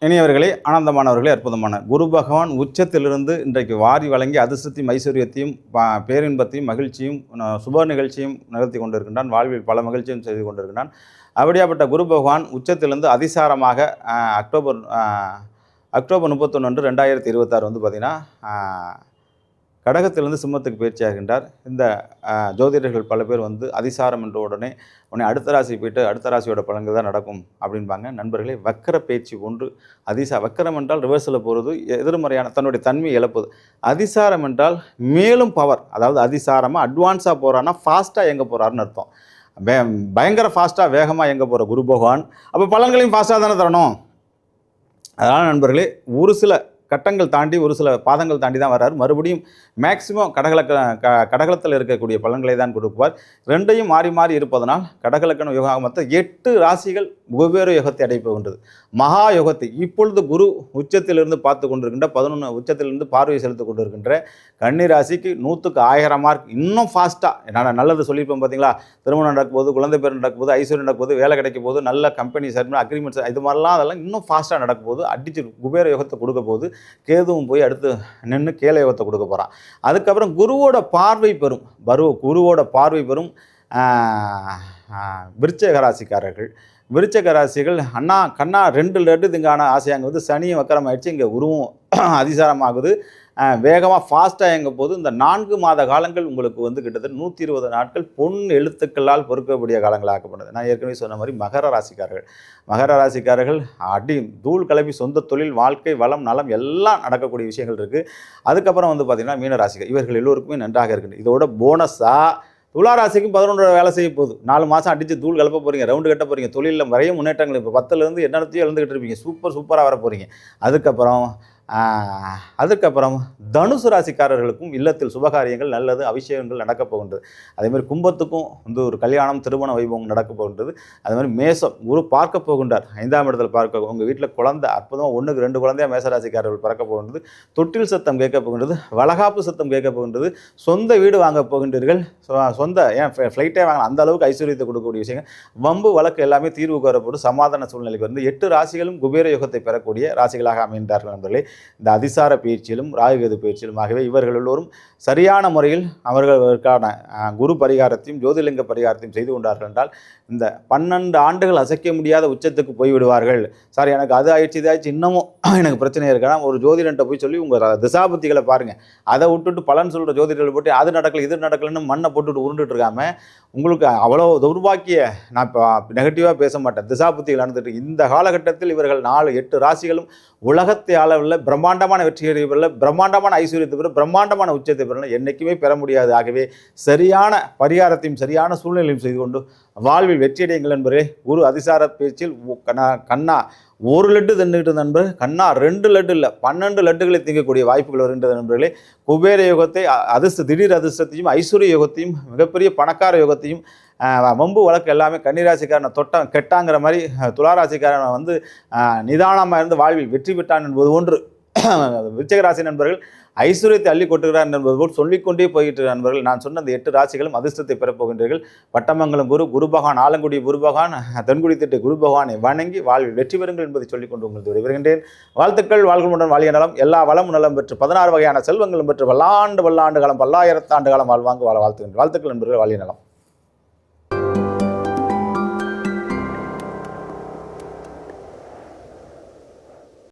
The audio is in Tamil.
இனியவர்களே, ஆனந்தமானவர்களே, அற்புதமான குரு பகவான் உச்சத்திலிருந்து இன்றைக்கு வாரி வழங்கி அதிர்ஷ்டத்தையும் ஐஸ்வர்யத்தையும் பேரின்பத்தையும் மகிழ்ச்சியும் சுப நிகழ்ச்சியும் நிகழ்த்தி கொண்டிருக்கின்றான். வாழ்வில் பல மகிழ்ச்சியும் செய்து கொண்டிருக்கின்றான். அப்படியாப்பட்ட குரு பகவான் உச்சத்திலிருந்து அதிசாரமாக அக்டோபர் 31 அன்று 2026 வந்து பார்த்திங்கன்னா கடகத்திலிருந்து சிம்மத்துக்கு பயிற்சியாகின்றார். இந்த ஜோதிடர்கள் பல பேர் வந்து அதிசாரம் என்ற உடனே அடுத்த ராசி போயிட்டு அடுத்த ராசியோட பலன்கள் தான் நடக்கும் அப்படின்பாங்க. நண்பர்களே, வக்கர பேச்சு ஒன்று. வக்கரம் என்றால் ரிவர்ஸில் போகிறது, எதிர்மறையான தன்னுடைய தன்மை இழப்புது. அதிசாரம் என்றால் மேலும் பவர், அதாவது அதிசாரமாக அட்வான்ஸாக போகிறான்னா ஃபாஸ்ட்டாக எங்கே போகிறாருன்னு அர்த்தம். பயங்கர ஃபாஸ்ட்டாக வேகமாக எங்கே போகிற குரு பகவான் அப்போ பலன்களையும் ஃபாஸ்ட்டாக தானே தரணும். அதனால் நண்பர்களே, ஒரு சில கட்டங்கள் தாண்டி ஒரு சில பாதங்கள் தாண்டி தான் வர்றார். மறுபடியும் மேக்சிமம் கடகலத்தில் இருக்கக்கூடிய பலன்களை தான் கொடுப்பார். ரெண்டையும் மாறி மாறி இருப்பதனால் கடகலக்கண யோகம் மொத்தம் 8 ராசிகள் வெவ்வேறு யோகத்தை அடைப்போகின்றது. மகா யோகத்தை இப்பொழுது குரு உச்சத்திலிருந்து பார்த்து கொண்டிருக்கின்ற 11 உச்சத்திலிருந்து பார்வை செலுத்தி கொண்டிருக்கின்ற கன்னி ராசிக்கு 100க்கு 1000 மார்க் இன்னும் ஃபாஸ்ட்டாக நான் நல்லது சொல்லியிருப்பேன் பார்த்தீங்களா. திருமணம் நடக்கும்போது, குழந்தை பேர் நடக்கும்போது, ஐஸ்வர்யம் நடக்கும்போது, வேலை கிடைக்கும் போது, நல்ல கம்பெனி சர்டிஃபிகேட் அக்ரிமெண்ட்ஸ் இது மாதிரிலாம் அதெல்லாம் இன்னும் ஃபாஸ்ட்டாக நடக்கும் போது அடிச்சு குபேர யோகத்தை கொடுக்க போது கேதுவும் போய் அடுத்து நின்று கேல யோகத்தை கொடுக்க போகிறான். அதுக்கப்புறம் குருவோட பார்வை பெறும் குருவோட பார்வை பெறும் விருச்சிக ராசிக்காரர்கள். விருச்சிக ராசிகள் கண்ணா 2 லட்டு திங்கான ஆசையாங்க வந்து சனியும் வக்கரம் ஆயிடுச்சு. இங்கே குருவும் அதிசாரமாகுது. வேகமாக ஃபாஸ்ட்டாக எங்கே போது இந்த 4 மாத காலங்கள் உங்களுக்கு வந்து கிட்டத்தட்ட 120 நாட்கள் பொன் எழுத்துக்களால் பொறுக்கக்கூடிய காலங்களாக்கப்படுது. நான் ஏற்கனவே சொன்ன மாதிரி மகர ராசிக்காரர்கள் தூள் கிளப்பி சொந்த தொழில், வாழ்க்கை, வளம், நலம் எல்லாம் நடக்கக்கூடிய விஷயங்கள் இருக்குது. அதுக்கப்புறம் வந்து பார்த்திங்கன்னா மீன ராசிகள் இவர்கள் எல்லோருக்குமே நன்றாக இருக்குது. இதோட போனஸாக துளாராசிக்கும் 11 வேலை செய்ய போகுது. 4 மாதம் அடித்து தூள் கலப்ப போகிறீங்க, ரவுண்டு கட்ட போகிறீங்க, தொழிலில் நிறைய முன்னேற்றங்கள் இப்போ 10லேருந்து என்னத்தையும் எழுந்துக்கிட்டு இருப்பீங்க. சூப்பராக வர போகிறீங்க. அதுக்கப்புறம் தனுசு ராசிக்காரர்களுக்கும் இல்லத்தில் சுபகாரியங்கள் நல்லது அபிஷேகங்கள் நடக்கப் போகின்றது. அதேமாதிரி கும்பத்துக்கும் வந்து ஒரு கல்யாணம், திருமண வைபவம் நடக்கப் போகின்றது. அதுமாதிரி மேசம் குரு பார்க்க போகின்றார். 5ஆம் இடத்துல பார்க்க உங்கள் வீட்டில் குழந்தை அற்புதமாக 1க்கு 2 குழந்தையாக மேசராசிக்காரர்கள் பறக்க போகின்றது. தொட்டில் சத்தம் கேட்க போகின்றது, வளகாப்பு சத்தம் கேட்க போகின்றது, சொந்த வீடு வாங்க போகின்றீர்கள். சொந்த ஃப்ளைட்டே வாங்கலாம், அந்த அளவுக்கு ஐஸ்வர்யத்தை கொடுக்கக்கூடிய விஷயங்கள், வம்பு வழக்கு எல்லாமே தீர்வுக்கு வரப்போது சமாதான சூழ்நிலைக்கு வந்து 8 ராசிகளும் குபேர யோகத்தை பெறக்கூடிய ராசிகளாக அமைந்தார்கள் நண்பர்களே. இந்த அதிசார பயிற்சியிலும் ராகுகேது பயிற்சியிலும் ஆகவே இவர்கள் எல்லோரும் சரியான முறையில் அவர்களுக்கான குரு பரிகாரத்தையும் ஜோதிலிங்க பரிகாரத்தையும் செய்து கொண்டார்கள் என்றால் இந்த 12 ஆண்டுகள் அசைக்க முடியாத உச்சத்துக்கு போய்விடுவார்கள். சார் எனக்கு அது ஆயிடுச்சு இது ஆயிடுச்சு இன்னமும் எனக்கு பிரச்சனை இருக்குன்னா ஒரு ஜோதிடன்ட்ட போய் சொல்லி உங்கள் திசாபுத்திகளை பாருங்கள். அதை விட்டுட்டு பலன் சொல்கிற ஜோதிடர்கள் போட்டு அது நடக்கலை இது நடக்கலைன்னு மண்ணை போட்டுட்டு உருண்டுட்டு இருக்காமல் உங்களுக்கு அவ்வளோ துர்பாக்கிய நான் இப்போ நெகட்டிவாக பேச மாட்டேன். திசாபுத்திகள் நடந்துட்டு இந்த காலகட்டத்தில் இவர்கள் 8 ராசிகளும் உலகத்தை அளவில் பிரம்மாண்டமான வெற்றியை பெறல, பிரம்மாண்டமான ஐஸ்வர்யத்தை பெற, பிரம்மாண்டமான உச்சத்தை பெறல என்றைக்குமே பெற முடியாது. ஆகவே சரியான பரிகாரத்தையும் சரியான சூழ்நிலையும் செய்து கொண்டு வாழ்வில் வெற்றியடையுங்கள் என்பதே குரு அதிசார பேச்சில் கண்ணா 1 லட்டு தின்னுகிட்டு நண்பர், கண்ணா 2 லட்டு இல்லை 12 லட்டுகளை திங்கக்கூடிய வாய்ப்புகள் வருகின்றது நண்பர்களே. குபேர யோகத்தை திடீர் அதிர்ஷ்டத்தையும் ஐஸ்வர்ய யோகத்தையும் மிகப்பெரிய பணக்கார யோகத்தையும் வம்பு வழக்கு எல்லாமே கன்னிராசிக்காரனை கெட்டாங்கிற மாதிரி துளாராசிக்காரனை வந்து நிதானமாக இருந்து வாழ்வில் வெற்றி பெற்றான் என்பது ஒன்று. விருச்சிகராசி நண்பர்கள் ஐஸ்வர்யத்தை அள்ளி கொட்டுகிறார் என்பது போல் சொல்லிக்கொண்டே போயிட்டு நண்பர்கள். நான் சொன்ன அந்த 8 ராசிகளும் அதிர்ஷ்டத்தை பெறப்போகின்றீர்கள். பட்டமங்கலம் குரு பகவான், ஆலங்குடி குரு பகவான், தென்குடி திட்ட குரு பகவானை வணங்கி வாழ்வில் வெற்றி பெறுங்கள் என்பதை சொல்லிக்கொண்டு உங்களுக்கு விடைபெறுகின்றேன். வாழ்த்துக்கள். வாழ்களுடன் வாழிய நலம், எல்லா வளமும் நலம் பெற்று 16 வகையான செல்வங்களும் பெற்று வல்லாண்டு காலம் 1000 ஆண்டு காலம் வாழ்வாங்க வாழ்த்துக்கின்றேன். வாழ்த்துக்கள் நண்பர்கள், வாழிய நலம்.